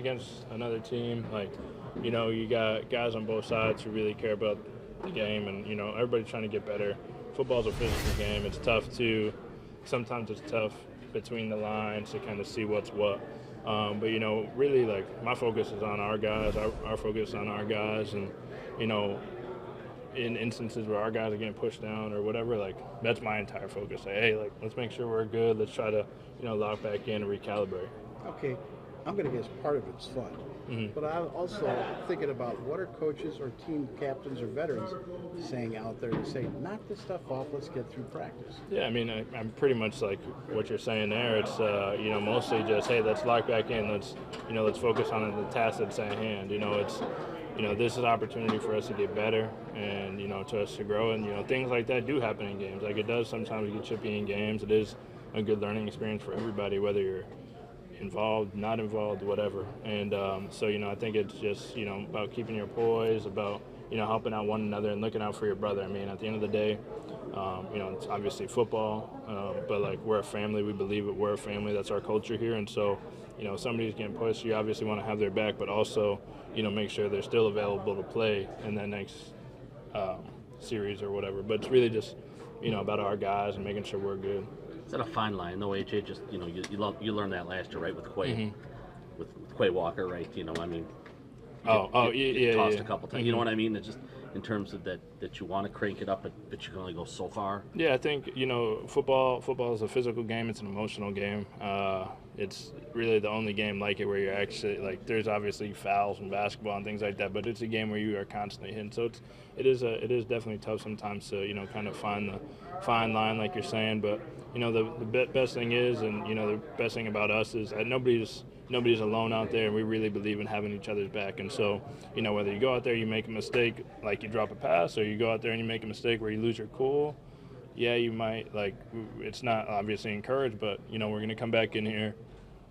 against another team, like, you got guys on both sides who really care about the game, and everybody's trying to get better. Football's a physical game. Sometimes it's tough between the lines to kind of see what's what. But really, like, my focus is on our guys. Our focus is on our guys, and you know, in instances where our guys are getting pushed down or whatever, like, that's my entire focus. Like, hey, like, let's make sure we're good. Let's try to lock back in and recalibrate. Okay, I'm going to guess part of it's fun. But I'm also thinking about what are coaches or team captains or veterans saying out there to say, knock this stuff off, let's get through practice. Yeah, I mean, I'm pretty much like what you're saying there. It's mostly just, hey, let's lock back in. Let's focus on the task that's at hand. This is an opportunity for us to get better and to us to grow. And things like that do happen in games. Like, it does sometimes get chippy in games. It is a good learning experience for everybody, whether you're involved, not involved, whatever. And so I think it's just about keeping your poise, about helping out one another and looking out for your brother. I mean, at the end of the day, it's obviously football, but like, we're a family. We believe it. We're a family. That's our culture here. And so if somebody's getting pushed, you obviously want to have their back, but also make sure they're still available to play in that next series or whatever. But it's really just about our guys and making sure we're good. Is that a fine line? No, AJ, just, you learned that last year, right, with Quay, with Quay Walker, right? I mean, you tossed a couple times. You know what I mean? It's just in terms of that you want to crank it up, but you can only go so far. Yeah, I think, football is a physical game. It's an emotional game. It's really the only game like it where you're actually, like, there's obviously fouls in basketball and things like that, but it's a game where you are constantly hitting. So it is definitely tough sometimes to, kind of find the fine line, like you're saying. But, the best thing is, and, the best thing about us is that nobody's alone out there, and we really believe in having each other's back. And so, whether you go out there, you make a mistake, like you drop a pass, or you go out there and you make a mistake where you lose your cool, yeah, you might, like, it's not obviously encouraged, but, we're going to come back in here.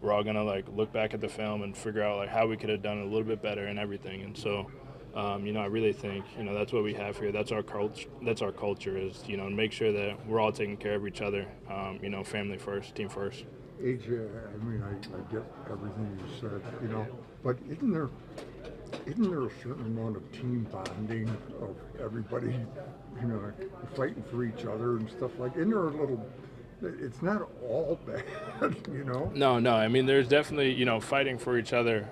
We're all going to, like, look back at the film and figure out, like, how we could have done it a little bit better and everything. And so, I really think, that's what we have here. That's our culture. That's our culture is, make sure that we're all taking care of each other, family first, team first. AJ, I mean, I get everything you said, but isn't there a certain amount of team bonding of everybody, fighting for each other and stuff like? Isn't there a little? It's not all bad, No. I mean, there's definitely, fighting for each other,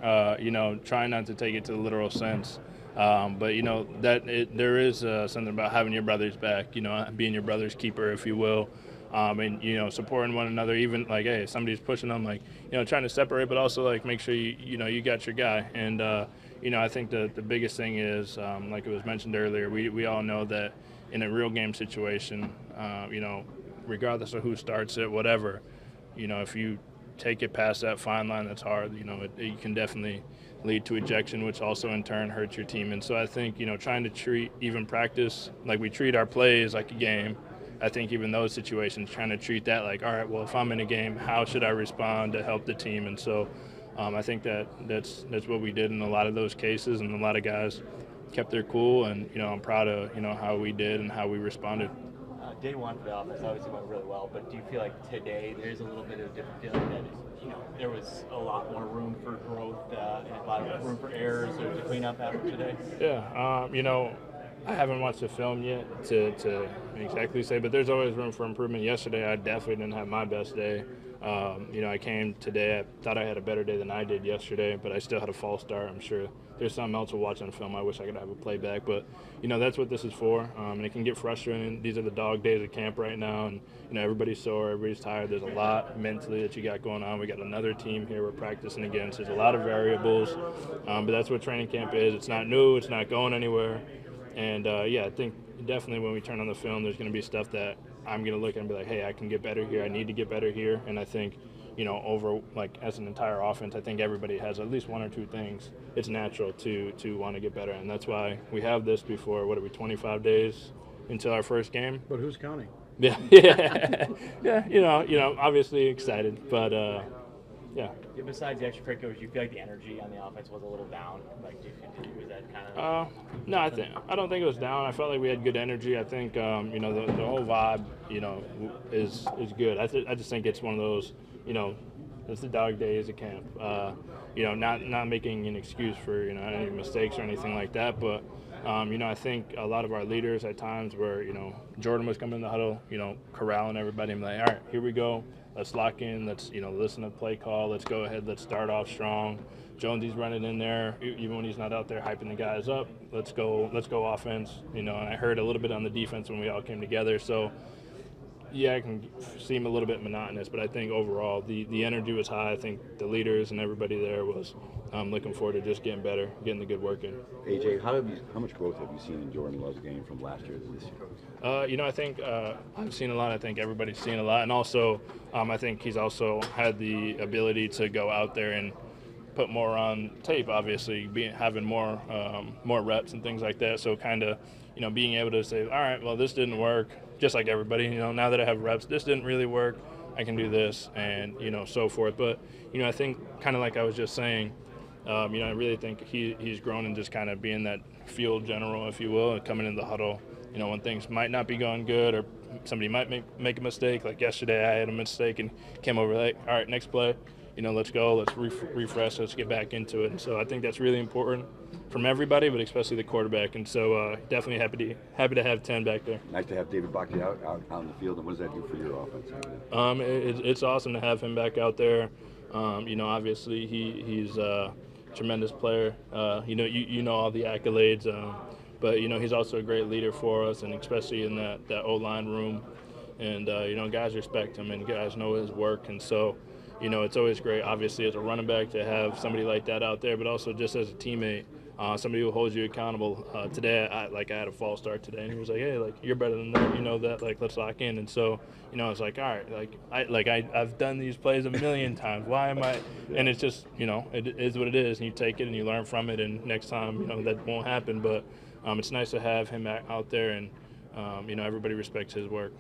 trying not to take it to the literal sense. But, there is something about having your brother's back, being your brother's keeper, if you will. And, supporting one another, even like, hey, if somebody's pushing them, like, trying to separate, but also, like, make sure you got your guy. And, I think the biggest thing is, like it was mentioned earlier, we all know that in a real game situation, regardless of who starts it, whatever, if you take it past that fine line, that's hard. It can definitely lead to ejection, which also in turn hurts your team. And so I think, trying to treat even practice like we treat our plays like a game. I think even those situations, trying to treat that like, all right, well, if I'm in a game, how should I respond to help the team? And so I think that's what we did in a lot of those cases, and a lot of guys kept their cool. And, I'm proud of, how we did and how we responded. Day one for the offense obviously went really well, but do you feel like today there's a little bit of a different feeling that there was a lot more room for growth and a lot of room for errors or to clean up after today? Yeah, I haven't watched the film yet to exactly say, but there's always room for improvement. Yesterday, I definitely didn't have my best day. I came today, I thought I had a better day than I did yesterday, but I still had a false start. I'm sure there's something else we'll watch on film. I wish I could have a playback, but, that's what this is for. And it can get frustrating. These are the dog days of camp right now, and, everybody's sore, everybody's tired. There's a lot mentally that you got going on. We got another team here we're practicing against. There's a lot of variables, but that's what training camp is. It's not new. It's not going anywhere. And, I think definitely when we turn on the film, there's going to be stuff that I'm going to look at and be like, hey, I can get better here. I need to get better here. And I think, over, like, as an entire offense, I think everybody has at least one or two things. It's natural to want to get better. And that's why we have this before, 25 days until our first game. But who's counting? Yeah. Obviously excited. But, yeah. Besides the extracurriculars, do you feel like the energy on the offense was a little down? Like, was that kind of? No, I don't think it was down. I felt like we had good energy. I think the whole vibe, is good. I just think it's one of those, it's the dog days of camp. not making an excuse for any mistakes or anything like that, but I think a lot of our leaders at times were, Jordan was coming in the huddle, corralling everybody and like, all right, here we go. Let's lock in. Let's, listen to the play call. Let's go ahead. Let's start off strong. Jonesy's running in there, even when he's not out there hyping the guys up. Let's go offense. And I heard a little bit on the defense when we all came together. So, yeah, it can seem a little bit monotonous, but I think overall the energy was high. I think the leaders and everybody there was looking forward to just getting better, getting the good work in. AJ, how much growth have you seen in Jordan Love's game from last year to this year? I think I've seen a lot. I think everybody's seen a lot, and also I think he's also had the ability to go out there and put more on tape. Obviously, having more reps and things like that. So kind of being able to say, all right, well, this didn't work. Just like everybody, now that I have reps, this didn't really work. I can do this, and so forth. But I think kind of like I was just saying, I really think he's grown in just kind of being that field general, if you will, and coming in the huddle. When things might not be going good or somebody might make a mistake. Like yesterday, I had a mistake and came over like, all right, next play. Let's go, let's refresh, let's get back into it. And so I think that's really important from everybody, but especially the quarterback. And so definitely happy to have 10 back there. Nice to have David Bakhti out on the field. And what does that do for your offense? It's awesome to have him back out there. Obviously he's a tremendous player. You know all the accolades, but he's also a great leader for us, and especially in that O-line room. And guys respect him, and guys know his work, and so. It's always great, obviously, as a running back to have somebody like that out there, but also just as a teammate, somebody who holds you accountable. Today, I had a false start today, and he was like, hey, you're better than that, that, let's lock in. And so, it's like, all right, I've done these plays a million times. Why am I? And it's just, it is what it is, and you take it and you learn from it, and next time, that won't happen. But it's nice to have him out there, and, everybody respects his work.